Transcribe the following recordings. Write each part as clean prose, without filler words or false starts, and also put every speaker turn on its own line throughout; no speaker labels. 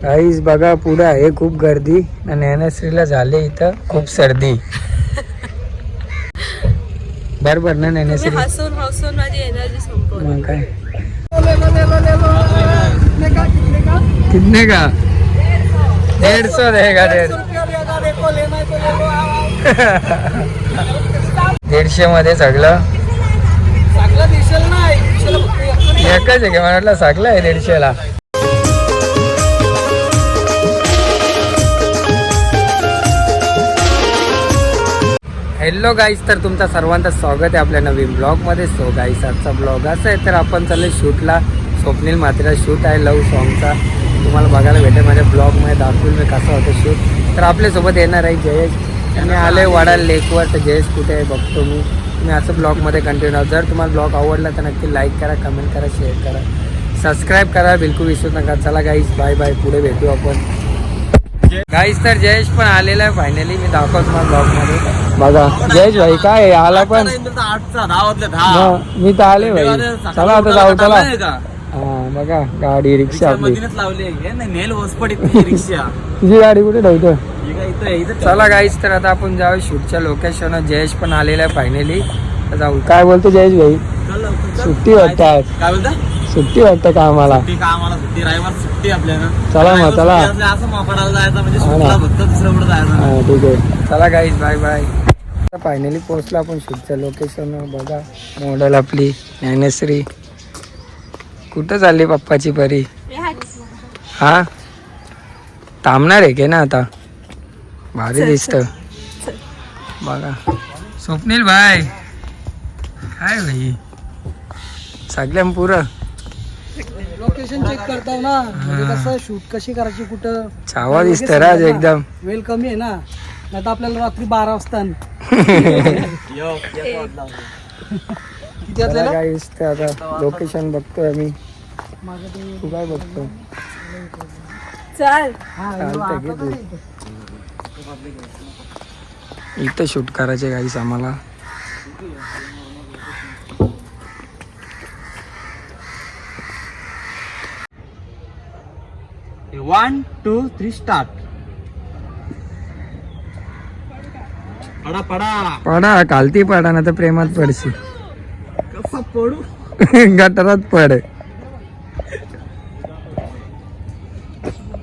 काहीच बघा पुढे आहे खूप गर्दी आणि ज्ञानेश्वरीला झाले इथं खूप सर्दी. बरोबर ना ज्ञानेश्वरी?
हसून हसून माझी एनर्जी संपवली.
मग काय कितने का 150 देगा 150 मध्ये सगळं एकच आहे की मला वाटलं सगळं आहे 150ला. हॅलो गाईस, तर तुमचं सर्वांचं स्वागत आहे आपल्या नवीन ब्लॉगमध्ये. सो गाईस, आजचा ब्लॉग असा आहे तर आपण चाललो शूटला. स्वप्नील मात्रेचा शूट आहे लव सॉन्गचा. तुम्हाला बघायला भेटेल माझ्या ब्लॉगमध्ये दाखवून मी कसा होतं शूट. तर आपल्यासोबत येणार आहे जयेश. आणि आले वाडा लेकवर. तर जयेश कुठे आहे बघतो मी. तुम्ही असं ब्लॉगमध्ये कंटिन्यू राहा. जर तुम्हाला ब्लॉग आवडला तर नक्की लाईक करा, कमेंट करा, शेअर करा, सबस्क्राईब करा, बिलकुल विसरू नका. चला गाईस, बाय बाय, पुढे भेटू आपण. गाईस, तर जयेश पण आलेला आहे फायनली. मी दाखवतो तुम्हाला ब्लॉगमध्ये. बघा जयेश भाई काय आहे, आला पण. मी तर आले भाई. चला आता जाऊ. चला हा बघा गाडी रिक्षा आपली. तुझी गाडी कुठे ठेवतो? चला गाईस, तर आता आपण जाऊ शूटच्या लोकेशन. जयेश पण आलेला आहे फायनली. जाऊ. काय बोलतो जयेश भाई? सुट्टी वाटतात?
काय बोलता?
सुट्टी वाटतं का आम्हाला?
सुट्टी रविवार सुट्टी आपल्याला.
चला मग चला.
असं मोकळाला जायचं म्हणजे सुट्टीला फक्त दुसरं कुठं जायचं.
हा ठीक आहे. चला गाईस, बाय बाय. फायनली पोहोचलो आपण शूटच्या लोकेशन. बघा मॉडेल आपली ज्ञानेश्वरी. कुठं चालली पप्पाची परी? हा थांबणार आहे की ना आता? भारी दिसत बघा. स्वप्नील भाई काय भाई सगळ्या पुरं
लोकेशन चेक करताव ना, म्हणजे कसं शूट कशी करायची, कुठं
छावा दिसत राज एकदम.
वेळ कमी आहे ना, नाही तर आपल्याला रात्री 12 वाजता किती आपल्याला
काय दिसत. आता लोकेशन बघतोय आम्ही. तू काय बघतो?
चल.
चालतंय घे तू. इथं शूट करायचे गाईस आम्हाला.
One two three start. पडा पडा
पडा कालती पडा ना तर प्रेमात पडशी.
कसा पडू?
गटारात पड.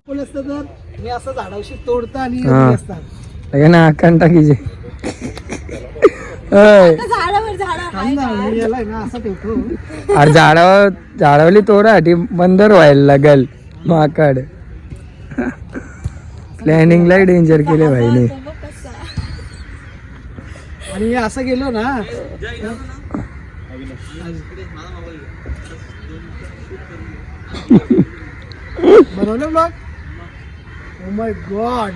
कोण असतं तर मी असं झाडावशी तोडता आणि
हा.
असतात
ना कान टाकीचे. अय
झाडावर झाडा
याला आहे ना असं ठेवतो.
अरे झाडावली तोडासाठी बंदर व्हायला लागल माकड. प्लॅनिंगला डेंजर केले भाईने.
आणि असं गेलो ना, बनवलं ब्लॉग. Oh my God.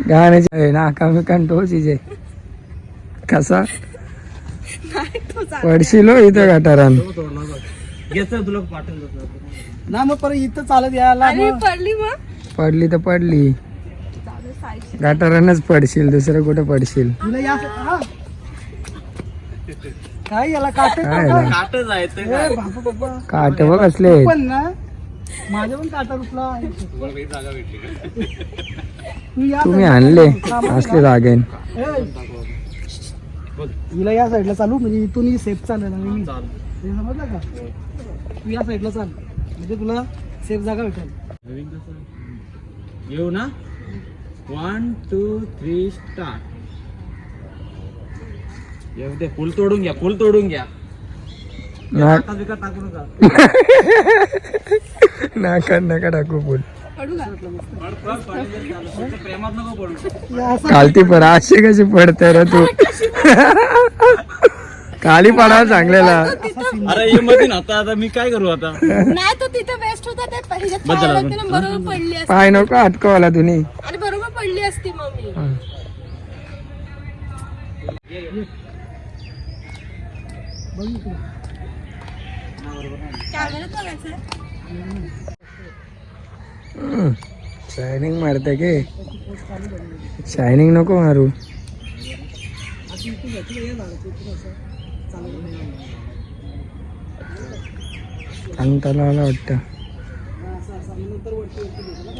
गाण्याचे नाका मी कंटोचे कसा पडशील हो इथं गटारान.
घ्यायचं तुला पाठवलं
ना, मग परत इथं चालत यायला
आणि
मग
पडली मग.
पडली तर पडली. गटारानच पडशील, दुसरं कुठं पडशील.
तुला या हा. काय याला काट
काय याला?
काट जायचं.
काट बघ असले.
पण ना माझ्या पण काटा रुसला. तू या
तुम्ही आणले असले रागेन.
हिला या साईडला चालू, म्हणजे इथून सेफ चालेल. आणि हे समजलं का? तू या साईडला चाल, म्हणजे तुला सेफ जागा भेटेल.
येऊ ना. 1 2 3 स्टार्ट. येऊ दे. फुल तोडून घ्या, फुल तोडून घ्या.
नाक
बिका टाकू नका.
नका टाकू फुल.
पडू का?
प्रेमात नको पडू.
या असं
कालती पड अशी कशी पडते रे तू? खाली पडावं चांगलेला.
अरे ये मध्ये ना आता मी काय करू आता?
नाही तो तिथे वेस्ट होता. ते ह्याच्यात पाय लागते ना, बरोबर पडली असती.
पाय नको अटकवला तुम्ही.
आणि बरोबर पडली असती मम्मी. कॅमेऱ्यात बघायचं.
शायनिंग मारते के? शायनिंग नको मारू. अंताला वाटतं.
नंतर वरती भेटू ना.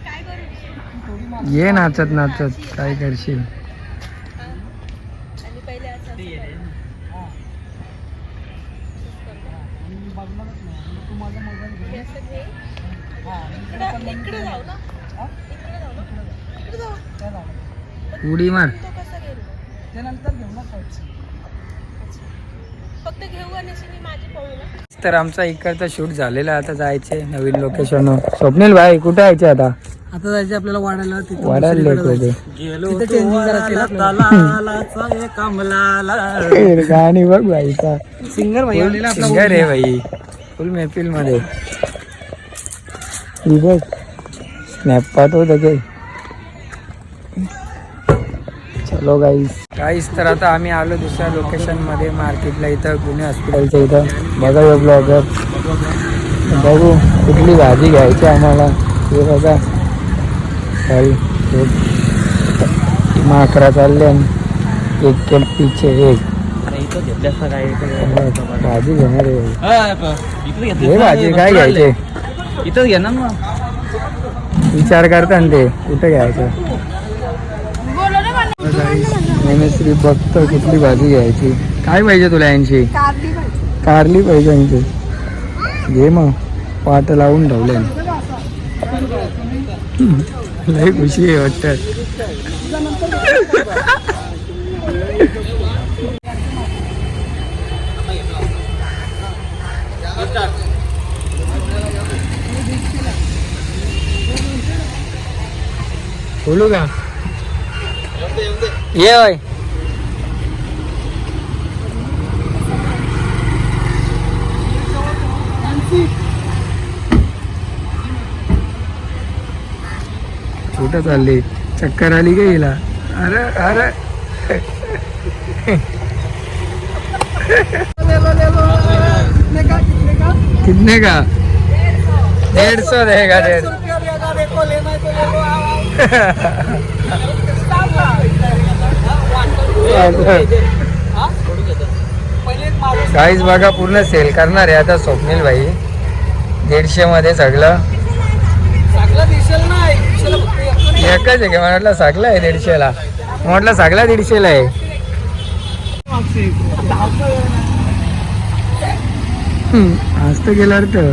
काय करू
ये नाचत नाचत काय करशील.
आणि पहिले असं हे असं घे. इकडे जाऊ ना. इकडे जाऊ ना. इकडे जाऊ.
उडी मार.
तो कसा घेऊ?
ते नंतर घेऊ ना साईडची.
फक्त घेऊ आणि अशी मी माझी पळू ना.
तर आमचा इकडचा शूट झालेला आहे. आता जायचे नवीन लोकेशन. स्वप्नील भाई कुठे यायचे आता.
आता जायचं आपल्याला वाढायला तिथं
वाढायला
दुसरीकडे
होते
गेलो
तिथे
तो
changing करायचं
वाला
आपल्याला.
तलालाचा एक कमलाला.
गाणी बघ भाईचा.
सिंगर भाई आलेला आपला
सिंगर आहे भाई फुल महफिल मध्ये. ही बघ स्नॅप पाठवत काही. चलो गाईस तर आता आम्ही आलो दुसऱ्या लोकेशन मध्ये मार्केटला. इथं पुणे हॉस्पिटलच्या इथं बघा ब्लॉगर. बघू कुठली भाजी घ्यायची आम्हाला. हे बघा माकरा चालले आणि एक के पीछे एक
इथं घेतल्यास काय
भाजी घेणार आहे.
इकडे
हे
घेतलं
भाजी काय घ्यायचे
इथंच घे ना मग.
विचार करता ना ते कुठे घ्यायचं. श्री बघतो कुठली भाजी घ्यायची. काय पाहिजे तुला यांची. कारली पाहिजे यांची. घे मग वाट लावून ठेवले. लय खुशी आहे वाटत. बोलू का ये होय. कुठं चालली. चक्कर आली का हिला. अरे अरे कितने का 150 देगा. 150 गाईज बघा पूर्ण सेल करणार आहे आता स्वप्नील भाई. 150 मध्ये सगळं एकच आहे का. म्हटलं सगळं आहे 150 ला. म्हटलं सगळा 150 ला आहे. आज तर गेला तर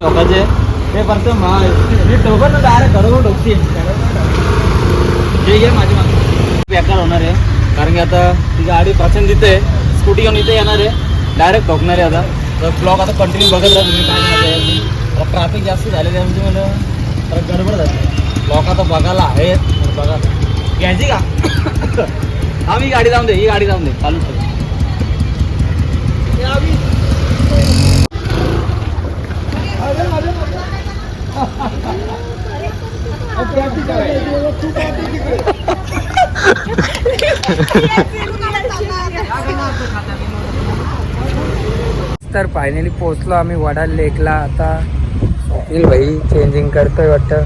लोकांचे ते फक्त मी टोकन डायरेक्ट घरोघर ढोकतील. जे घे माझी मागणी बेकार होणार आहे. कारण की आता ती गाडी पसंत इथे स्कूटी घेऊन इथे येणार आहे. डायरेक्ट ठोकणार आहे आता. तर ब्लॉग आता कंटिन्यू बघत राहा तुम्ही. काय मजा ट्रॅफिक जास्त झालेलं आहे म्हणजे मला परत गडबड झाली. ब्लॉग आता बघायला आहेत. बघा घ्यायची का. हा मी गाडी जाऊन दे. ही गाडी जाऊन दे चालू ठेव.
तर फायनली पोहोचलो आम्ही वडाल लेकला. आता स्वप्नील भाई चेंजिंग करतोय वाटतं.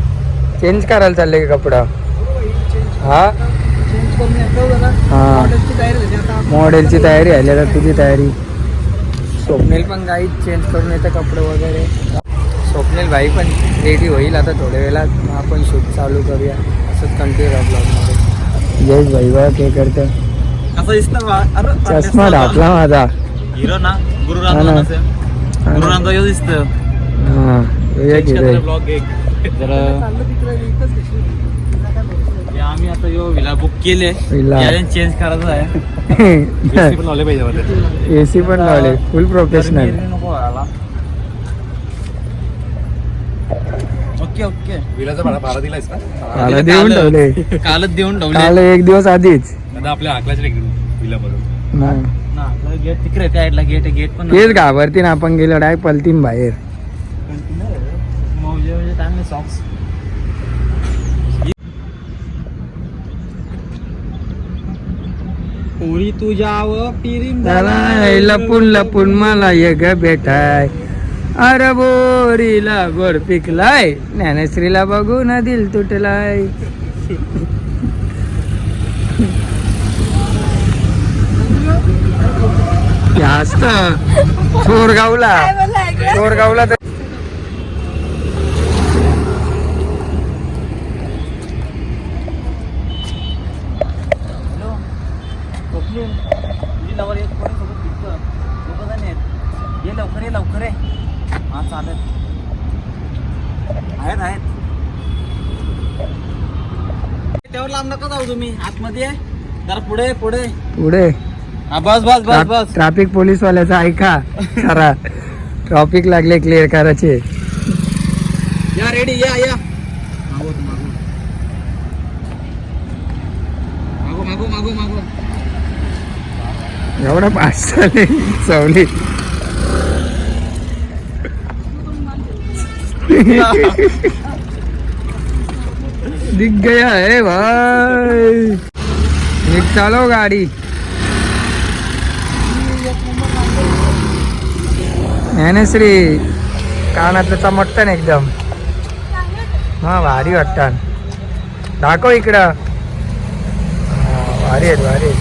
चेंज करायला चालले का कपडा. हा हा मॉडेलची तयारी आहे. आता तुझी तयारी. स्वप्नील पण गाई चेंज करून येतं कपडे वगैरे. स्वप्नील भाई पण रेडी होईल आता थोड्या वेळात. मग आपण शूट चालू करूया. असंच कंटिन्यू राहा ब्लॉगमध्ये. जयेश भाई बघा काय करतं.
असं दिसतं
चष्मा ढाकला माझा.
हिरो ना गुरुराम ह्यो दिसतं.
हा एक हिरो.
ब्लॉग एक तर आम्ही आता यो विला बुक केले.
विला.
चेंज करायचं आहे. AC पण लावले पाहिजे मला.
एसी पण लावले फुल प्रोफेशनल.
नको व्हायला. Okay okay. विलाचा भाडा दिलायस का.
मला देऊन ठेवले.
कालच देऊन ठेवले.
काल 1 दिवस आधीच.
आता आपल्या आकलाचे विला बरोबर
नाही.
ना गेट तिकडे त्या साईडला गेट पण
तेच घाबरतीन आपण गेलो डायरेक्ट पलतीन बाहेर.
म्हणजे चांगले सॉक्स. पोरी तुझ्याव पिरीम
लपून लपून मला एक भेटाय. अरे बोरीला गोड पिकलाय. ज्ञानश्रीला बघून दिल तुटलाय. जास्त चोरगावला
काय बोलला ऐकलं?
चोरगावला तर
लवकर ये हा चालेल आहेत त्यावर लांब नका जाऊ तुम्ही आतमध्ये जरा पुढे
पुढे
हा बस
ट्रॅफिक पोलीस वाल्याचा ऐका जरा ट्रॅफिक लागले क्लिअर करायचे.
या रेडी या मागो
एवढा पाच झाले चवली दिख गया है भाई. नीट चालव गाडी. ज्ञानेश्री कानातलं चमकतं एकदम. हा भारी वाटतं. दाखव इकडं. भारी आहेत.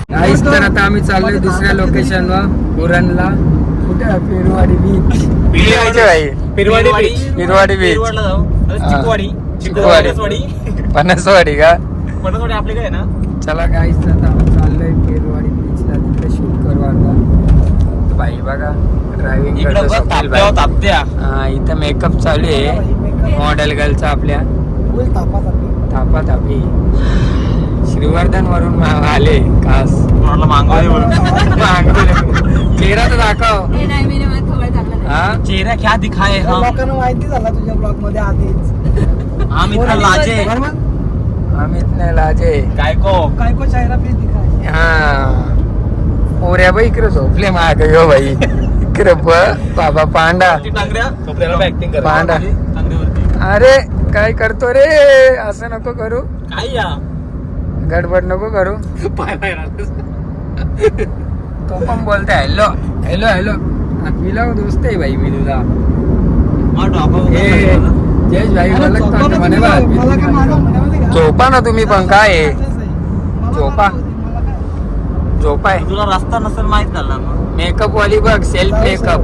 नाहीच तर आता आम्ही चाललोय दुसऱ्या लोकेशनवर उरणला. कुठे आहे? पेरुवाडी बीच. पेरुवाडी बीच. चिकवाडी पनसवाडी का
आपली काय ना.
चला गाईस आता आम्ही चाललोय पेरुवाडी बीचला. तिकडे शूट करू आता. बाई बघा ड्रायव्हिंग करतो. हा इथं मेकअप चालू आहे मॉडेल गर्लचा आपल्या. तापा तापी श्रीवर्धन वरून आले खास. चेहरा तर दाखव.
हे नाही, मी नाही, मला खबर टाकलं नाही.
हा
चेहरा क्या दिखाए हम.
लोकांना माहिती झाला तुझ्या ब्लॉग मध्ये आधीच.
हम इतना लाजे.
अमित नाही लाजे.
काय को
चेहरा प्लीज दिखाय.
हा ओऱ्या बाई इकडे झोपले माग यो बाई. इकडे बाबा पांडा पांडा. अरे काय करतो रे. असं नको करू.
काय या
गडबड नको करू. तो पण बोलते हॅलो हॅलो हॅलो. आत्मीला दोस्त आहे भाई मी तुझा. जयेश भाई बोलत म्हणे बा झोपा ना तुम्ही पण. काय आहे झोपाय.
तुला रस्ता नसेल माहित झाला मग.
मेकअप वाली बघ. Self makeup.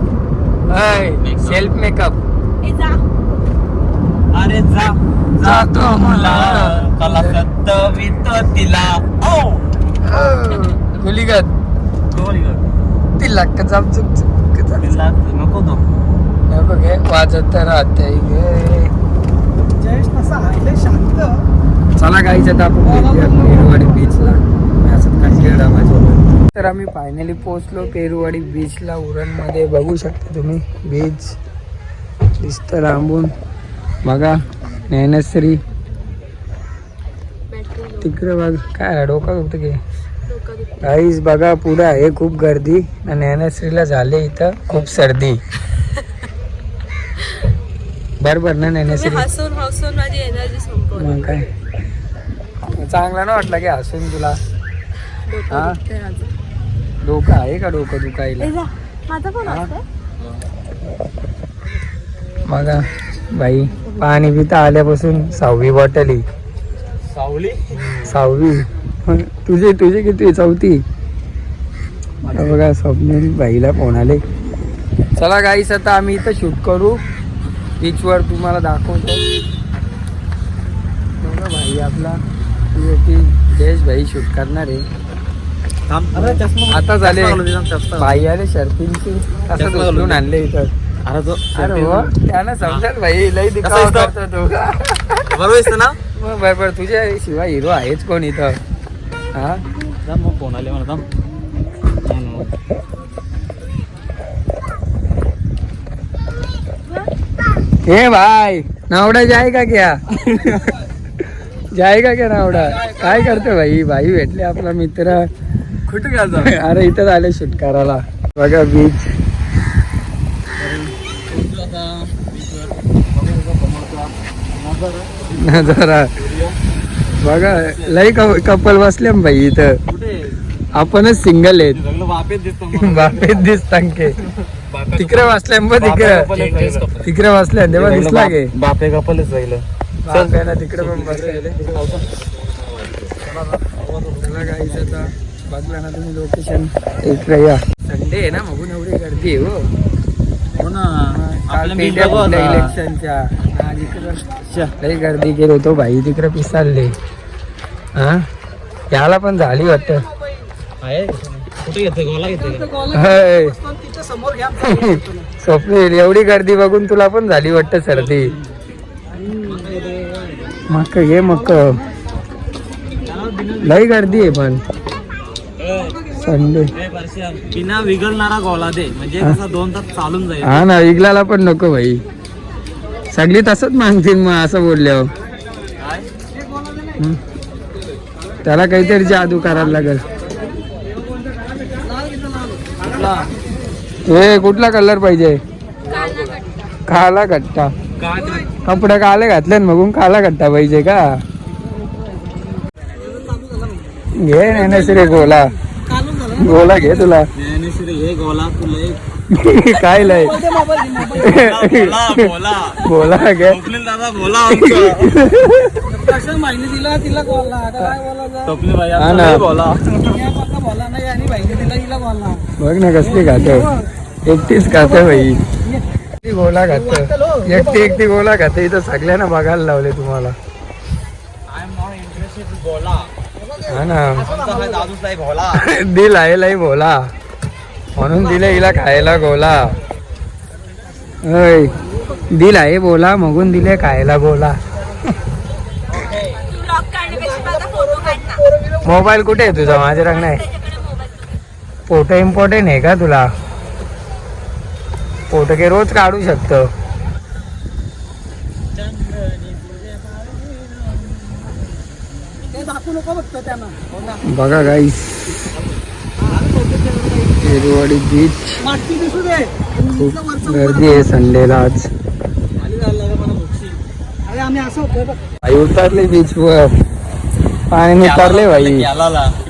Self makeup.
ए, जा.
अरे जातो मुला कला सत्तवीत तिला. ओ
गुलीगत तिला कचाप चुक
नको तो
नको घे. वाजत राहते गे.
जयेश तसा आहे शांत.
चला गाईच आता आपण भेटूया पेरुवाडी बीचला. असं कंटिन्यू माझ्या. तर आम्ही फायनली पोहोचलो पेरुवाडी बीचला उरणमध्ये. बघू शकता तुम्ही बीच दिसतं लांबून. बघा ज्ञानेश्री तिकडे बघ. काय डोकं दुखतं की गाईस. बघा पुढे आहे खूप गर्दी. आणि ज्ञानेश्रीला झाले इथं खूप सर्दी. बरोबर ना ज्ञानेश्री.
हसून माझी एनर्जी संपवली.
मग काय चांगला ना वाटलं की हसून तुला. हा डोकं आहे का डोकं दुखायला.
माझा पण असतं.
बघा बाई पाणी पिता आल्यापासून 6वी बॉटल.
सावली
6वी. तुझी किती 4थी. बघा स्वप्नील भाईला फोन आले. चला गाईस आता आम्ही इथं शूट करू बीचवर. तुम्हाला दाखवतो. बघा भाई आपला जयेश भाई शूट करणार आहे. आता झाले भाई आले शर्तींची. असं उचलून आणले इथं. अरे हो त्याला समजत भाई लई दिखावा करतो तू.
बरोबर ना
मग बरोबर. तुझ्या शिवाय हिरो आहेच कोण इथं. हा
मग फोन आले मला.
हे भाई नावडा जाएगा क्या. जाएगा क्या नावडा. काय करतो भाई. भाई भेटले आपला मित्र.
कुठे गेला.
अरे इथं झाले शूट करायला. बघा बीच. जरा बघा लई कपल बसले भाई इथं. आपणच सिंगल आहेत. बापेत दिसतात के. तिकडे बसल्या तिकडे बसल्या तेव्हा दिसला गे.
बापे कपलच राहिलं.
ना तिकडे पण बसले. बघला ना तुम्ही लोकेशन इकडे या. संडे आहे ना बघून एवढी गर्दी आहे हो.
हो ना
काल
आपल्या
पेट्या
मित्र
फुटल्या
होता.
इलेक्शनच्या. आज इकडं लई गर्दी केली होतो भाई तिकडे पिसालले. हा याला पण झाली वाटतं.
आहे कुठे घेते गोला घेते का?
हय.
तिच्या समोर घ्या
स्वप्नील एवढी गर्दी बघून तुला पण झाली वाटतं सर्दी. मग ये मग लई गर्दी आहे पण संडे.
बिना विगलणारा गोला दे म्हणजे कसं 2 तास चालून जाईल.
हा ना विकलाला पण नको भाई. सगळी तसंच मागतील मग असं बोलल्यावर.
काय?
हम्म. त्याला काहीतरी जादू करायला लागेल.
कुठला?
हे कुठला कलर पाहिजे? काला कट्टा.
काय ते?
कपडे काले घातले मग काला कट्टा पाहिजे का? घे नाही रे गोला. गोला घे तुला.
हे गोला तुला एक
काय लय
बोला बोला
गोला घे.
स्वप्नील दादा बोला आमचं.
असं माहिती दिला तिला बोलला आता काय बोलायचं
स्वप्नील भाई
हा
आमचं
ना.
लय बोला.
या पक्का बोलला नाही आणि माहिती दिला हिला बोलला
बघ ना कसली खात एकटीच खात भाई. एकटी गोला खात एकटी गोला खाते. इथं सगळ्यांना बघायला लावले तुम्हाला.
आय एम नॉट इंटरेस्टेड बोला.
हा ना
आमचा हा दादूच आहे बोला.
दिल आहे लई बोला म्हणून दिले हिला खायला गोला. होय दिल आहे बोला मगून दिले खायला गोला. मोबाईल कुठे आहे तुझा? माझ्या रंग नाही. फोटो इम्पॉर्टंट आहे का तुला? फोटो के रोज काढू शकतो.
ते दाखवू नको बघतो त्यांना
बघा गाईस येरवाडी बीच.
माती दिसू दे
खूप गर्दी आहे संडेला आज.
अरे आम्ही असं होतोय बघ
भाई उतरले बीच वर. पाण्याने उतरले भाई.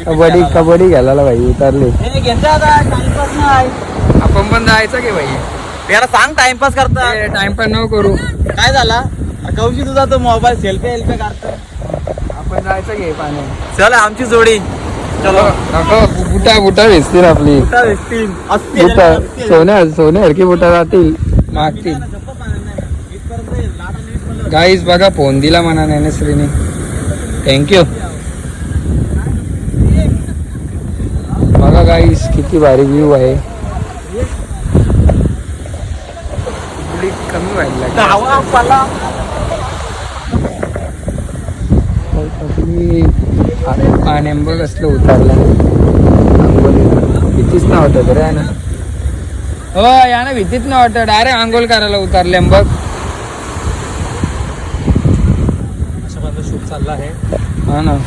कबड्डी कबड्डी घालायला भाई उतरले.
टाइमपास नाही.
आपण पण जायचं की भाई?
याला सांग टाइमपास करता.
टाइमपास नको करू.
काय झाला कौशी तुझा तो मोबाईल सेल्फी काढतो.
आपण जायचं की पाण्यात?
चल आमची जोडी. चलो
नको बुटा बुटा भेटतील आपली.
कुठं दिसतील? असतील.
बुटा सोन्यासारखी बुटा जातील मागतील. गाईज बघा फोन दिला म्हणा ज्ञानेश्रीने. थँक्यू. बघा गाईज किती भारी व्ह्यू आहे. कमी व्हायला पाण्यात बघ असलं उतरलं. भीतीच ना वाटत रे ना. हो या ना भीतीच ना वाटत. डायरेक्ट आंघोळ करायला उतरले बघ.
शूट चालला आहे.
हा ना